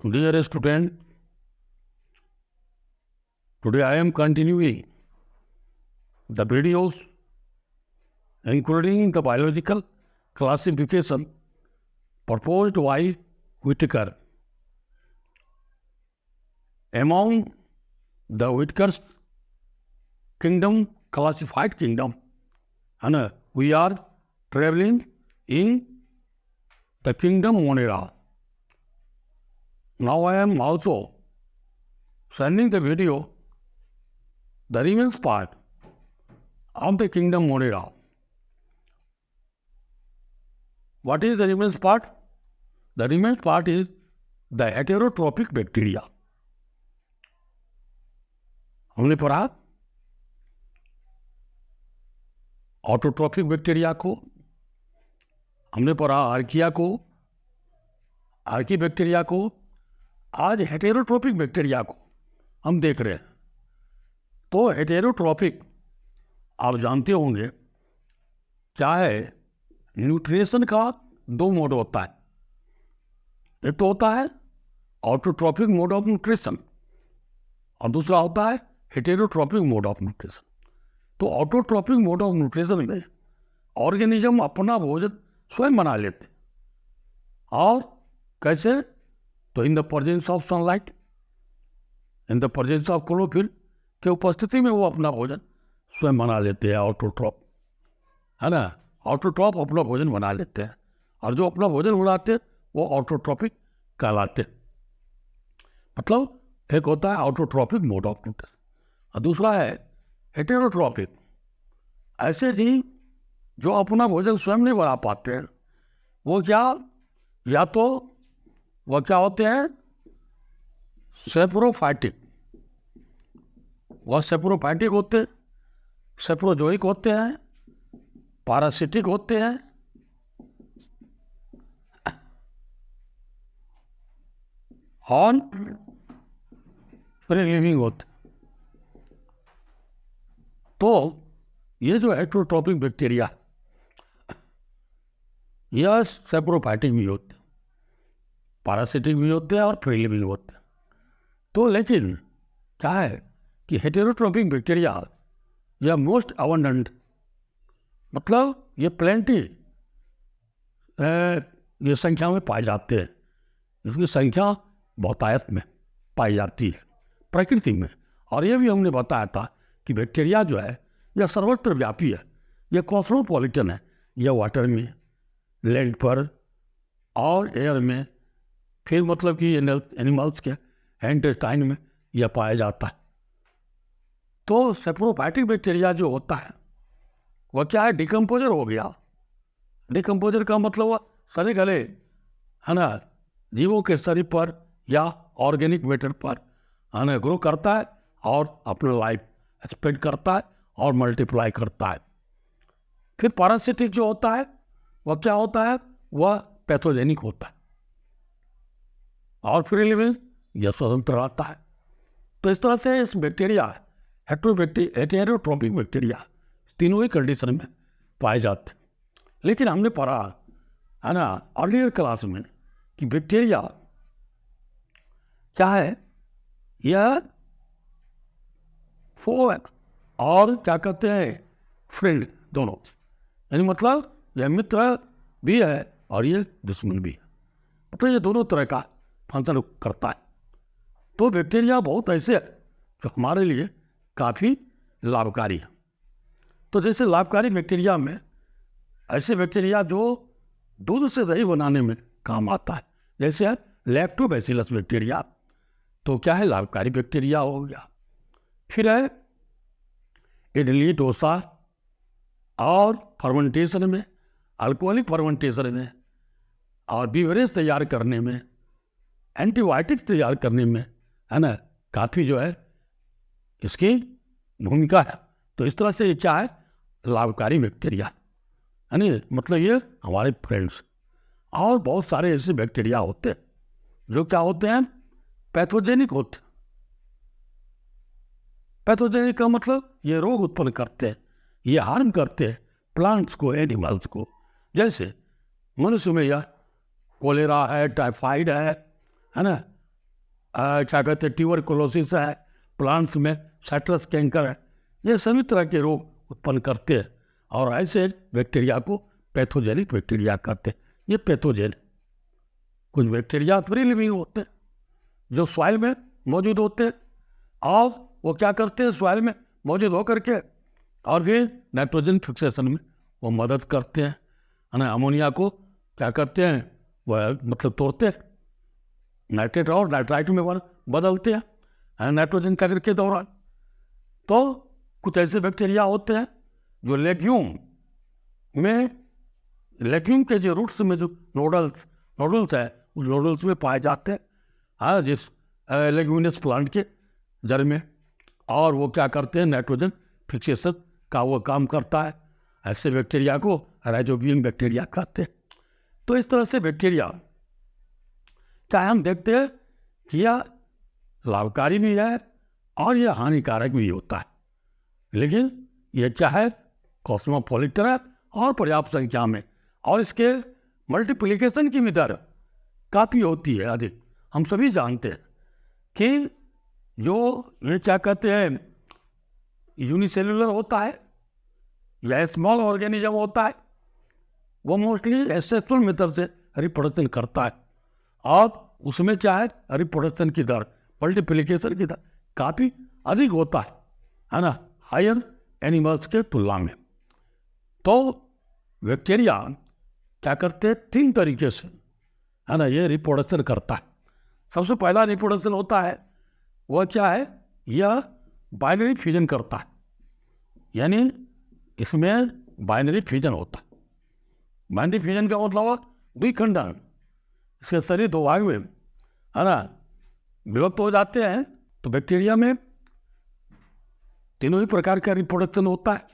Dear student, today I am continuing the videos including the biological classification proposed by Whitaker. Among the Whitaker's kingdom, classified kingdom, and we are traveling in the kingdom Monera. Now I am also sending the video, the remains part of the kingdom Monera. What is the remains part? The remains part is the heterotrophic bacteria. हमने पढ़ा autotrophic bacteria को, हमने पढ़ा archaea को, Archie bacteria को, आज heterotrophic bacteria को हम देख रहे हैं। तो हेटेरोट्रॉफिक आप जानते होंगे क्या है। न्यूट्रिशन का दो मोड होता है। एक तो होता है ऑटोट्रॉफिक मोड ऑफ न्यूट्रिशन और दूसरा होता है हेटेरोट्रॉफिक मोड ऑफ न्यूट्रिशन। तो ऑटोट्रॉफिक मोड ऑफ न्यूट्रिशन में ऑर्गेनिज्म अपना भोजन स्वयं बना लेते और कैसे, तो in the presence of sunlight, in the presence of chlorophyll के उपस्थिति में वो अपना भोजन स्वयं बना लेते हैं। ऑटोट्रॉफ है ना, ऑटोट्रॉफ अपना भोजन बना लेते हैं और जो अपना भोजन बनाते हैं वो ऑटोट्रॉफिक कहलाते हैं। मतलब एक होता है ऑटोट्रॉफिक मोड ऑफ न्यूट्रिशन और दूसरा है हेटेरोट्रॉफिक। ऐसे जीव जो अपना भोजन स्वयं नहीं बना पाते हैं वो क्या, या तो वो क्या होते हैं सेप्रोफाइटिक, वह सेप्रोफाइटिक होते हैं, सेप्रोजोइक होते हैं, पैरासिटिक होते हैं और फ्री लिविंग होते। तो ये जो हेटेरोट्रॉफिक बैक्टीरिया यह सेप्रोफाइटिक भी होते, पैरासिटिक भी होते हैं और फ्री लिविंग होते हैं। तो लेकिन क्या है कि हेटेरोट्रॉफिक बैक्टीरिया यह मोस्ट अबंडेंट, मतलब ये प्लेंटी ये संख्या में पाए जाते हैं। इसकी संख्या बहुतायत में पाई जाती है प्रकृति में। और ये भी हमने बताया था कि बैक्टीरिया जो है यह सर्वत्र व्यापी है, यह कॉस्मोपॉलिटन है। यह वाटर में, लैंड पर और एयर में, फिर मतलब कि एनिमल्स के इंटेस्टाइन में यह पाया जाता है। तो सेप्रोफाइटिक बैक्टीरिया जो होता है वह क्या है, डिकम्पोजर हो गया। डिकम्पोजर का मतलब वह सड़े गले है ना जीवों के शरीर पर या ऑर्गेनिक मैटर पर है ना ग्रो करता है और अपना लाइफ स्पेंड करता है और मल्टीप्लाई करता है। फिर पैरासिटिक जो होता है वह क्या होता है, वह पैथोजेनिक होता है और फ्री लिविंग यह स्वतंत्र रहता है। तो इस तरह से इस बैक्टीरिया हेटेरोट्रॉफिक बैक्टीरिया तीनों ही कंडीशन में पाए जाते। लेकिन हमने पढ़ा है ना अर्लियर क्लास में कि बैक्टीरिया क्या है, यह फो और क्या कहते हैं फ्रेंड दोनों, यानी मतलब यह मित्र भी है और ये दुश्मन भी है। मतलब ये दोनों तरह का फंक्शन करता है। तो बैक्टीरिया बहुत ऐसे है जो हमारे लिए काफ़ी लाभकारी है। तो जैसे लाभकारी बैक्टीरिया में ऐसे बैक्टीरिया जो दूध से दही बनाने में काम आता है, जैसे है लैक्टोबैसिलस बैक्टीरिया, तो क्या है लाभकारी बैक्टीरिया हो गया। फिर है इडली डोसा और फर्मेंटेशन में, अल्कोहलिक फर्मेंटेशन में और बीवरेज तैयार करने में, एंटीबायोटिक तैयार करने में है ना काफ़ी जो है इसकी भूमिका है। तो इस तरह से ये क्या है लाभकारी बैक्टीरिया है ना, मतलब ये हमारे फ्रेंड्स। और बहुत सारे ऐसे बैक्टीरिया होते हैं जो क्या होते हैं पैथोजेनिक होते। पैथोजेनिक का मतलब ये रोग उत्पन्न करते हैं, ये हार्म करते हैं प्लांट्स को, एनिमल्स को। जैसे मनुष्य में यह कोलेरा है, टाइफाइड है ना, क्या कहते हैं ट्यूबरकुलोसिस है, प्लांट्स में साइट्रस कैंकर है, ये सभी तरह के रोग उत्पन्न करते हैं। और ऐसे बैक्टीरिया को पैथोजेनिक बैक्टीरिया कहते हैं। ये पैथोजेन कुछ बैक्टीरिया फ्री लिविंग होते हैं जो सॉइल में मौजूद होते हैं, और वो क्या करते हैं सॉइल में मौजूद होकर के और फिर नाइट्रोजन फिक्सेशन में वो मदद करते हैं, है ना। अमोनिया को क्या करते हैं, वह मतलब तोड़ते हैं, नाइट्रेट और नाइट्राइट में बदलते हैं नाइट्रोजन कार्य के दौरान। तो कुछ ऐसे बैक्टीरिया होते हैं जो लेग्यूम के जो रूट्स में जो नोडल्स है उस नोडल्स में पाए जाते हैं, हाँ, जिस लेग्यूमिनस प्लांट के जड़ में, और वो क्या करते हैं नाइट्रोजन फिक्सेशन का वो काम करता है। ऐसे बैक्टीरिया को राइजोबियम बैक्टीरिया कहते हैं। तो इस तरह से बैक्टीरिया चाहे हम देखते हैं कि यह लाभकारी भी है और यह हानिकारक भी होता है, लेकिन यह क्या है, कॉस्मोपॉलिटन है और पर्याप्त संख्या में, और इसके मल्टीप्लिकेशन की भी दर काफ़ी होती है अधिक। हम सभी जानते हैं कि जो ये क्या कहते हैं यूनिसेलुलर होता है या स्मॉल ऑर्गेनिज्म होता है, वो मोस्टली एसेक्सुअल मेथड से रिप्रोडक्शन करता है, और उसमें क्या है रिप्रोडक्शन की दर, मल्टीप्लिकेशन की दर काफ़ी अधिक होता है ना, हायर एनिमल्स के तुलना में। तो बैक्टीरिया क्या करते हैं 3 तरीके से, है ना, ये रिप्रोडक्शन करता है। सबसे पहला रिप्रोडक्शन होता है वह क्या है, यह बाइनरी फ्यूजन करता है, यानी इसमें बाइनरी फ्यूजन होता है। बाइनरी फ्यूजन का मतलब द्विखंडन, इसके शरीर 2 भाग में, है ना, विभक्त हो जाते हैं। तो बैक्टीरिया में तीनों ही प्रकार का रिप्रोडक्शन होता है।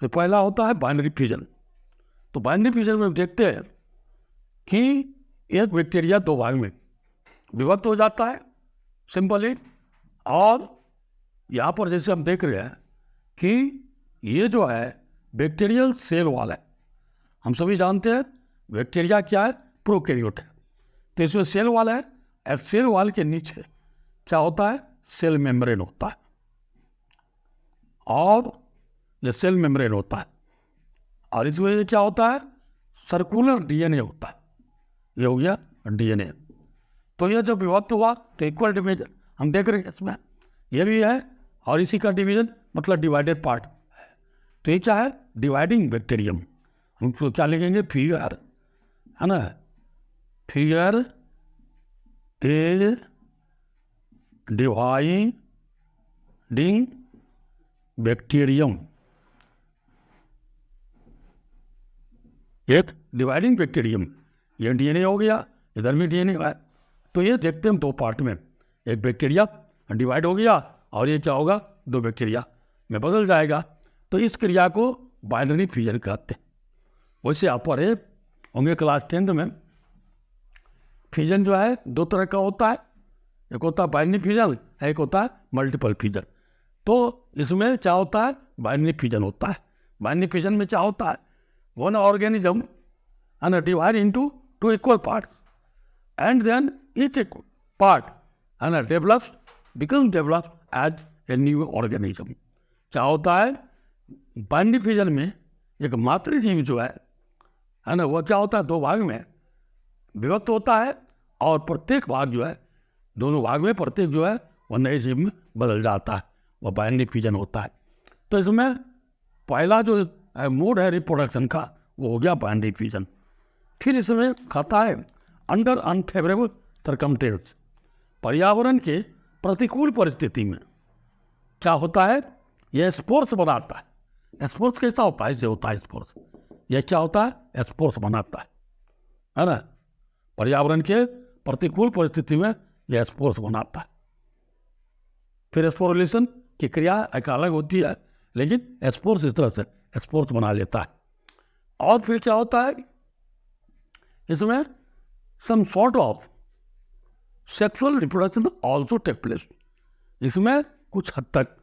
तो पहला होता है बाइनरी फ्यूजन। तो बाइनरी फ्यूजन में देखते हैं कि एक बैक्टीरिया 2 भाग में विभक्त हो जाता है सिंपली, और यहाँ पर जैसे हम देख रहे हैं कि ये जो है बैक्टीरियल सेल वाल है। हम सभी जानते हैं बैक्टीरिया क्या है, प्रोकैरियोट है। तो इसमें सेल वाल है, और सेल वाल के नीचे क्या होता है, सेल मेम्ब्रेन होता है, और ये सेल मेम्ब्रेन होता है, और इसमें ये क्या होता है, सर्कुलर डीएनए होता है। ये हो गया डीएनए। तो ये जब विभक्त हुआ तो इक्वल डिवीजन हम देख रहे हैं इसमें, ये भी है, और इसी का डिवीजन मतलब डिवाइडेड पार्ट है। तो ये क्या है, डिवाइडिंग बैक्टीरियम। हम तो क्या लिखेंगे, फिगर, है ना, फिगर ए डिवाइडिंग बैक्टीरियम, एक डिवाइडिंग बैक्टीरियम। ये डीएनए हो गया, इधर भी डीएनए है। तो ये देखते हैं हम 2 पार्ट में, एक बैक्टीरिया डिवाइड हो गया और ये क्या होगा, 2 बैक्टीरिया में बदल जाएगा। तो इस क्रिया को बाइनरी फ्यूजन कहते हैं। वैसे आप पढ़े होंगे क्लास 10th में, फ्यूजन जो है 2 तरह का होता है, एक होता है बाइनरी फ्यूजन, एक होता है मल्टीपल फ्यूजन। तो इसमें क्या होता है, बाइनरी फ्यूजन होता है। बाइनरी फ्यूजन में क्या होता है, one organism and divide into 2 equal parts, and then each part and becomes developed as a new organism। क्या होता है, बाइनरी फ्यूजन में एक मातृजीव जो है ना, वह क्या होता है 2 भाग में विभक्त होता है, और प्रत्येक भाग जो है, दोनों भाग में प्रत्येक जो है वह नए जीव में बदल जाता है, वह बाइनरी फ्यूजन होता है। तो इसमें पहला जो मोड है रिप्रोडक्शन का वो हो गया बाइनरी फ्यूजन। फिर इसमें खाता है अंडर अनफेवरेबल सर्कमस्टेंस, पर्यावरण के प्रतिकूल परिस्थिति में क्या होता है, यह स्पोर्स बनाता है। स्पोर्स कैसा होता है, इसे होता है स्पोर्स, यह क्या होता है, स्पोर्स बनाता है ना। पर्यावरण के प्रतिकूल परिस्थिति में यह स्पोर्स बनाता है। फिर स्पोरुलेशन की क्रिया एक अलग होती है, लेकिन स्पोर्स इस तरह से स्पोर्स बना लेता है। और फिर क्या होता है, इसमें some sort of sexual reproduction also take place. इसमें कुछ हद तक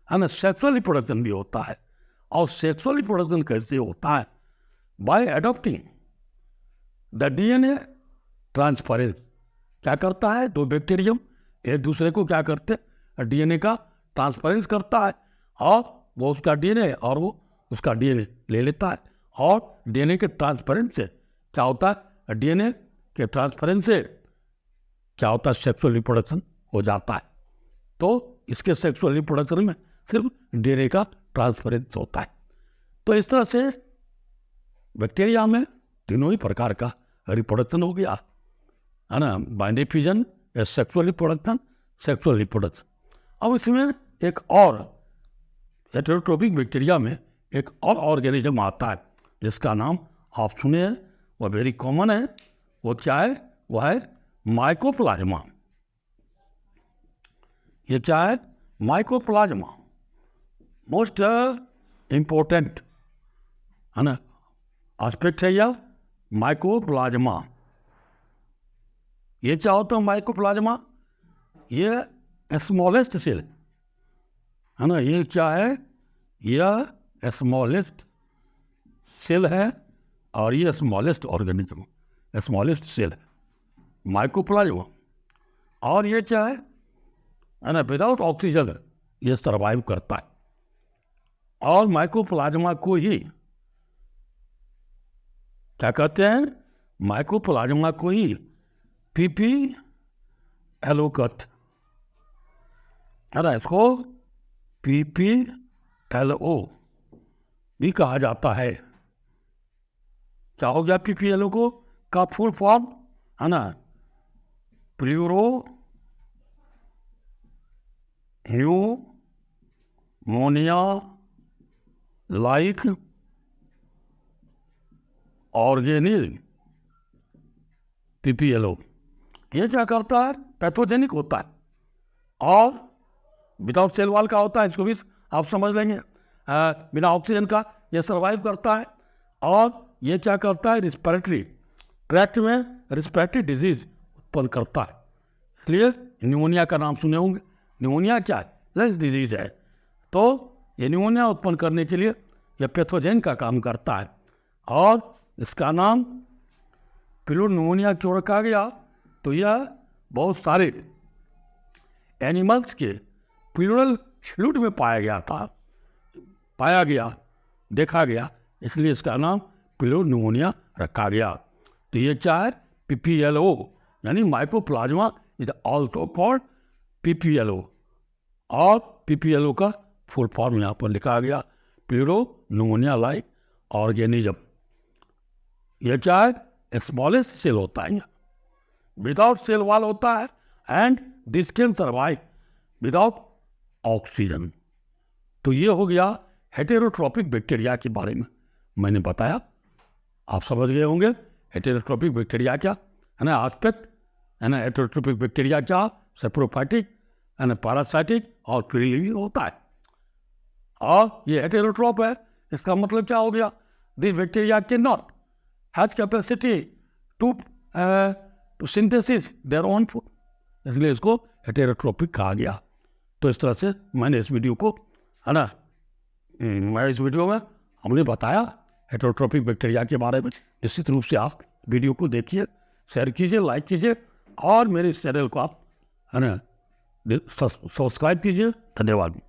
है ना सेक्सुअल रिप्रोडक्शन भी होता है। और सेक्सुअल रिप्रोडक्शन कैसे होता है, bye adopting the DNA transference क्या करता है, दो बैक्टीरियम एक दूसरे को क्या करते हैं, डीएनए का ट्रांसफरेंस करता है, और वो उसका डीएनए और वो उसका डीएनए ले लेता है, और डीएनए के ट्रांसफरेंस से क्या होता है, डीएनए के ट्रांसफरेंस से क्या होता है, सेक्सुअल रिप्रोडक्शन हो जाता है। तो इसके सेक्सुअल रिप्रोडक्शन में सिर्फ डीएनए का ट्रांसफरेंस होता है। तो इस तरह से बैक्टीरिया में तीनों ही प्रकार का रिप्रोडक्शन हो गया, है ना, बाइनरी फिजन, सेक्सुअल रिप्रोडक्शन। अब इसमें एक और हेटेरोट्रोपिक बैक्टीरिया में एक और ऑर्गेनिज्म आता है जिसका नाम आप सुने हैं, वह वेरी कॉमन है। वो क्या है, वह है माइकोप्लाज्मा। ये क्या है, माइकोप्लाज्मा, मोस्ट इम्पोर्टेंट, है ना, एस्पेक्ट है यह माइकोप्लाज्मा। ये क्या होता है माइकोप्लाज्मा, ये स्मॉलेस्ट सेल, है ना, ये क्या है, यह स्मॉलेस्ट सेल है, और ये स्मॉलेस्ट ऑर्गेनिज्म, स्मॉलेस्ट सेल है माइकोप्लाज्मा। और ये क्या है ना, विदाउट ऑक्सीजन ये सर्वाइव करता है। और माइकोप्लाज्मा को ही क्या कहते हैं, माइकोप्लाज्मा को ही PPLO कहते, है ना, इसको PPLO भी कहा जाता है। क्या हो गया PPLO को का फुल फॉर्म, है ना, pleuro pneumonia like organism. PPLO ये क्या करता है, पैथोजेनिक होता है, और विदाउट सेल वॉल का होता है, इसको भी आप समझ लेंगे, बिना ऑक्सीजन का ये सर्वाइव करता है। और ये क्या करता है, रिस्पिरेटरी ट्रैक्ट में रिस्पिरेटरी डिजीज उत्पन्न करता है, इसलिए न्यूमोनिया का नाम सुने होंगे। न्यूमोनिया क्या है, लंग्स डिजीज है, तो ये न्यूमोनिया उत्पन्न करने के लिए यह पैथोजेन का काम करता है। और इसका नाम प्लूरोन्यूमोनिया क्यों रखा गया, तो यह बहुत सारे एनिमल्स के प्लूरल फ्लूइड में पाया गया, देखा गया, इसलिए इसका नाम प्लूरोन्यूमोनिया रखा गया। तो ये क्या है, PPLO, यानी mycoplasma is also called PPLO, और PPLO का फुल फॉर्म यहाँ पर लिखा गया, प्लूरोन्यूमोनिया लाइक ऑर्गेनिज्म। यह क्या है, स्मॉलेस्ट सेल होता है, विदाउट सेल वॉल होता है, and this can survive without oxygen. तो ये हो गया हेटेरोट्रोपिक बैक्टीरिया के बारे में मैंने बताया। आप समझ गए होंगे हेटेरोट्रोपिक बैक्टीरिया क्या है ना, एस्पेक्ट, है ना, हेटेरोट्रोपिक बैक्टीरिया क्या, सेप्रोफाइटिक, है ना, पैरासाइटिक और फ्री लिविंग होता है। और ये हेटेरोट्रोप है, इसका मतलब क्या हो गया, this bacteria can not has capacity to synthesis their own food, इसलिए इसको हेटेरोट्रोपिक कहा गया। तो इस तरह से मैंने इस वीडियो को, है ना, मैं इस वीडियो में हमने बताया हेटेरोट्रोपिक बैक्टीरिया के बारे में। निश्चित रूप से आप वीडियो को देखिए, शेयर कीजिए, लाइक कीजिए, और मेरे इस चैनल को आप, है ना, सब्सक्राइब कीजिए। धन्यवाद।